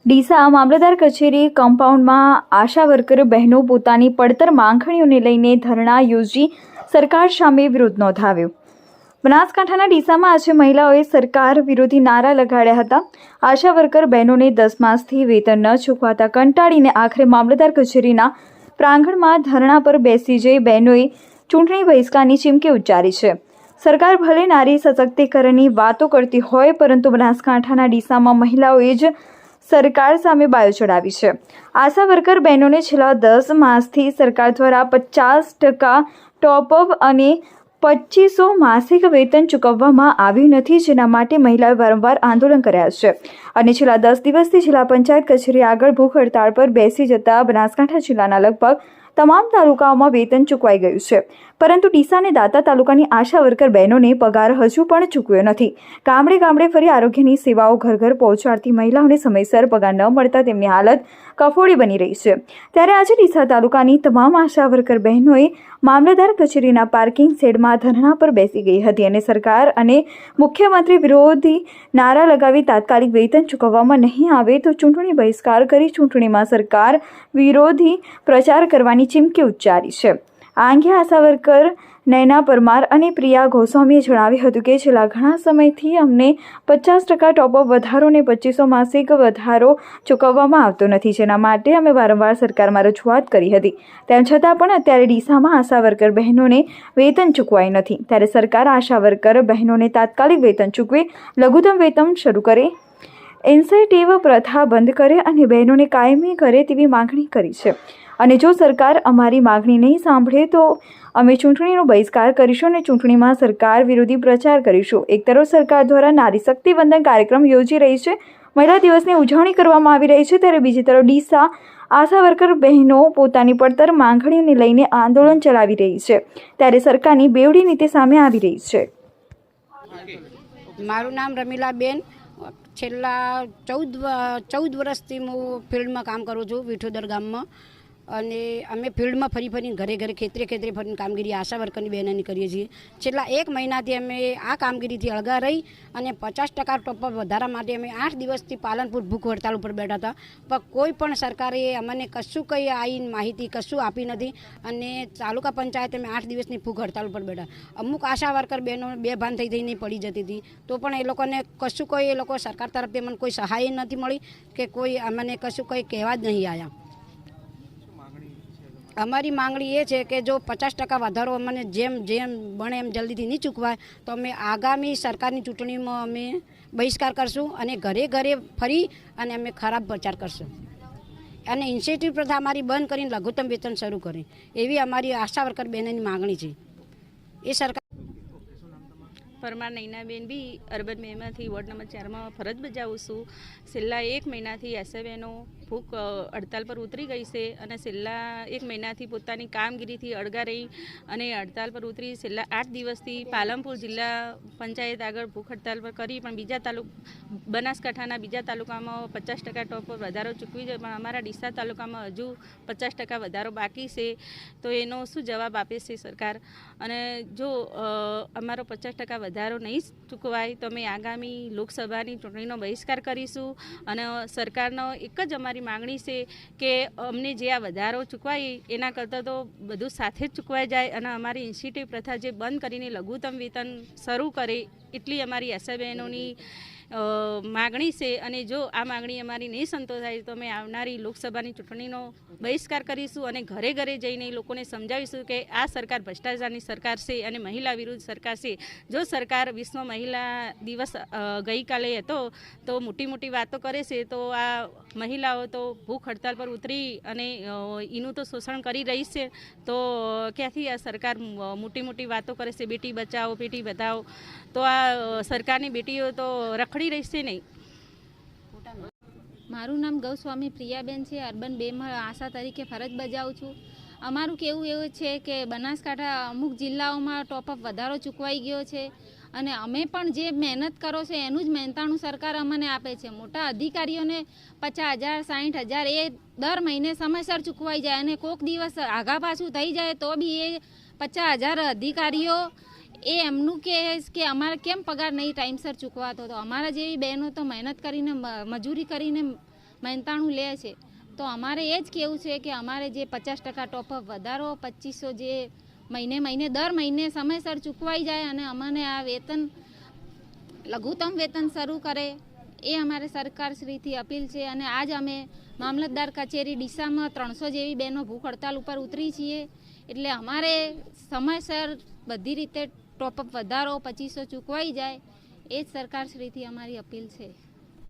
ડીસા મામલતદાર કચેરી કમ્પાઉન્ડમાં આશા વર્કર બહેનો પોતાની પડતર માંગણીઓને લઈને ધરણા યોજી સરકાર સામે વિરોધ નોંધાવ્યો। બનાસકાંઠાના ડીસામાં આજે મહિલાઓએ સરકાર વિરોધી નારા લગાડ્યા હતા। આશા વર્કર બહેનોને 10 માસથી વેતન ન ચૂકવાતા કંટાળીને આખરે મામલતદાર કચેરીના પ્રાંગણમાં ધરણા પર બેસી જઈ બહેનોએ ચૂંટણી બહિષ્કારની ચીમકી ઉચ્ચારી છે। સરકાર ભલે નારી સશક્તિકરણની વાતો કરતી હોય, પરંતુ બનાસકાંઠાના ડીસામાં મહિલાઓએ જ સરકાર સામે બાયો ચડાવી છે। આશા વર્કર બહેનોને છેલ્લા 10 માસથી સરકાર દ્વારા 50% ટોપઅપ અને 2500 માસિક વેતન ચૂકવવામાં આવ્યું નથી, જેના માટે મહિલાઓએ વારંવાર આંદોલન કર્યા છે અને છેલ્લા 10 દિવસથી જિલ્લા પંચાયત કચેરી આગળ ભૂખ હડતાળ પર બેસી જતા બનાસકાંઠા જિલ્લાના લગભગ તમામ તાલુકાઓમાં વેતન ચૂકવાઈ ગયું છે, પરંતુ ડીસા અને દાંતા તાલુકાની આશા વર્કર બહેનોને પગાર હજુ પણ ચૂકવ્યો નથી। ગામડે ગામડે ફરી આરોગ્યની સેવાઓ ઘર ઘર પહોંચાડતી મહિલાઓને સમયસર પગાર ન મળતા તેમની હાલત કફોડી બની રહી છે। ત્યારે આજે ડીસા તાલુકાની તમામ આશા વર્કર બહેનોએ મામલતદાર કચેરીના પાર્કિંગ શેડમાં ધરણા પર બેસી ગઈ હતી અને સરકાર અને મુખ્યમંત્રી વિરોધી નારા લગાવી તાત્કાલિક વેતન ચૂકવવામાં નહીં આવે તો ચૂંટણી બહિષ્કાર કરી ચૂંટણીમાં સરકાર વિરોધી પ્રચાર કરવાની ચીમકી ઉચ્ચારી છે। આ અંગે આશા વર્કર નૈના પરમાર અને પ્રિયા ગોસ્વામીએ જણાવ્યું હતું કે છેલ્લા ઘણા સમયથી અમને 50% ટોપઅપ વધારો અને 2500 માસિક વધારો ચૂકવવામાં આવતો નથી, જેના માટે અમે વારંવાર સરકારમાં રજૂઆત કરી હતી। તેમ છતાં પણ અત્યારે ડીસામાં આશા વર્કર બહેનોને વેતન ચૂકવાય નથી। ત્યારે સરકાર આશા વર્કર બહેનોને તાત્કાલિક વેતન ચૂકવે, લઘુત્તમ વેતન શરૂ કરે, ઇન્સેન્ટિવ પ્રથા બંધ કરે અને બહેનોને કાયમી કરે તેવી માંગણી કરી છે। અને જો સરકાર અમારી માંગણી નહીં સાંભળે તો અમે ચૂંટણીનો બહિષ્કાર કરીશું અને ચૂંટણીમાં સરકાર વિરોધી પ્રચાર કરીશું। એક તરફ સરકાર દ્વારા નારી શક્તિ વંદન કાર્યક્રમ યોજી રહી છે, મહિલા દિવસની ઉજવણી કરવામાં આવી રહી છે, ત્યારે બીજી તરફ ડીસા આશા વર્કર બહેનો પોતાની પડતર માંગણીઓને લઈને આંદોલન ચલાવી રહી છે, ત્યારે સરકારની બેવડી નીતિ સામે આવી રહી છે। મારું નામ રમીલાબેન, છેલ્લા 14 વર્ષથી હું ફિલ્ડમાં કામ કરું છું વિઠોદર ગામમાં, અને અમે ફિલ્ડમાં ફરી ફરીને ઘરે ઘરે ખેતરે ફરીને કામગીરી આશા વર્કરની બહેનોની કરીએ છીએ। છેલ્લા 1 મહિનાથી અમે આ કામગીરીથી અળગા રહી અને 50% ટોપઅપ વધારા માટે અમે 8 દિવસથી પાલનપુર ભૂખ હડતાળ ઉપર બેઠા હતા, પણ કોઈ પણ સરકારે અમને કશું કંઈ આવીને માહિતી કશું આપી નથી અને તાલુકા પંચાયતે અમે 8 દિવસની ભૂખ હડતાળ ઉપર બેઠા। અમુક આશા વર્કર બહેનો બેભાન થઈને પડી જતી હતી, તો પણ એ લોકોને કશું કોઈ એ લોકો સરકાર તરફથી મને કોઈ સહાય નથી મળી કે કોઈ અમને કશું કંઈ કહેવા જ નહીં આવ્યા। અમારી માંગણી એ છે કે જો 50% વધારો અમને જેમ બને એમ જલ્દીથી નહીં ચૂકવાય તો અમે આગામી સરકારની ચૂંટણીમાં અમે બહિષ્કાર કરશું અને ઘરે ઘરે ફરી અને અમે ખરાબ પ્રચાર કરશું અને ઇન્સેન્ટિવ પ્રથા અમારી બંધ કરીને લઘુત્તમ વેતન શરૂ કરે, એવી અમારી આશા વર્કર બહેનોની માંગણી છે। એ સરકાર પરમાર નૈનાબેન બી અર્બન મેમાંથી વોર્ડ નંબર 4માં ફરજ બજાવું છું। છેલ્લા 1 મહિનાથી એસએબીનો ભૂખ હડતાલ પર ઉતરી ગઈ છે અને છેલ્લા 1 મહિનાથી પોતાની કામગીરીથી અળગા રહી અને હડતાલ પર ઉતરી છેલ્લા 8 દિવસથી પાલનપુર જિલ્લા પંચાયત આગળ ભૂખ હડતાલ પર કરી, પણ બનાસકાંઠાના બીજા તાલુકામાં 50% ટોપ પર વધારો ચૂકવી જાય, પણ અમારા ડીસા તાલુકામાં હજુ 50% વધારો બાકી છે। તો એનો શું જવાબ આપે છે સરકાર? અને જો અમારો 50% વધારો નહીં ચૂકવાય તો અમે આગામી લોકસભાની ચૂંટણીનો બહિષ્કાર કરીશું અને સરકારનો એક જ અમારી માંગણી છે કે અમને જે આ વધારો ચૂકવાય એના કરતાં તો બધું સાથે જ ચૂકવાઈ જાય અને અમારી ઇન્સેન્ટિવ પ્રથા જે બંધ કરીને લઘુત્તમ વેતન શરૂ કરે, એટલી અમારી એસએબીનોની માગણી છે। અને જો આ માગણી અમારી નહીં સંતોષાય તો અમે આવનારી લોકસભાની ચૂંટણીનો બહિષ્કાર કરીશું અને ઘરે ઘરે જઈને લોકોને સમજાવીશું કે આ સરકાર ભ્રષ્ટાચારની સરકાર છે અને મહિલા વિરુદ્ધ સરકાર છે। જો સરકાર વિશ્વ મહિલા દિવસ ગઈકાલે હતો તો મોટી વાતો કરે છે, તો આ મહિલાઓ તો ભૂખ હડતાલ પર ઉતરી અને એનું તો શોષણ કરી રહી છે, તો ક્યાંથી આ સરકાર મોટી વાતો કરે છે? બેટી બચાવો બેટી બચાવો, તો આ સરકારની બેટીઓ તો રખડી રહી છે નહીં। મારું નામ ગૌસ્વામી પ્રિયાબેન છે, અર્બન 2માં આશા તરીકે ફરજ બજાવું છું। અમારું કહેવું એવું છે કે બનાસકાંઠા અમુક જિલ્લાઓમાં ટોપઅપ વધારો ચૂકવાઈ ગયો છે અને અમે પણ જે મહેનત કરો છે એનું જ મહેનતાણું સરકાર અમને આપે છે। મોટા અધિકારીઓને 50,000 60,000 એ દર મહિને સમયસર ચૂકવાઈ જાય અને કોઈક દિવસ આઘા પાછું થઈ જાય તો બી એ 50,000 અધિકારીઓ એ એમનું કહે કે અમારે કેમ પગાર નહીં ટાઈમસર ચૂકવાતો, તો અમારા જેવી બહેનો તો મહેનત કરીને મજૂરી કરીને મહેનતાણું લે છે. તો અમારે એ જ કહેવું છે કે અમારે જે 50% ટોપઅપ વધારો 2500 જે મહિને દર મહિને સમયસર ચૂકવાઈ જાય અને અમને આ વેતન લઘુત્તમ વેતન શરૂ કરે એ અમારે સરકારશ્રીથી અપીલ છે. અને આજ અમે મામલતદાર કચેરી ડીસામાં 300 જેવી બહેનો ભૂખ હડતાલ ઉપર ઉતરી છીએ. એટલે અમારે સમયસર બધી રીતે ટોપઅપ વધારો 2500 ચૂકવાઈ જાય એ જ સરકારશ્રીથી અમારી અપીલ છે.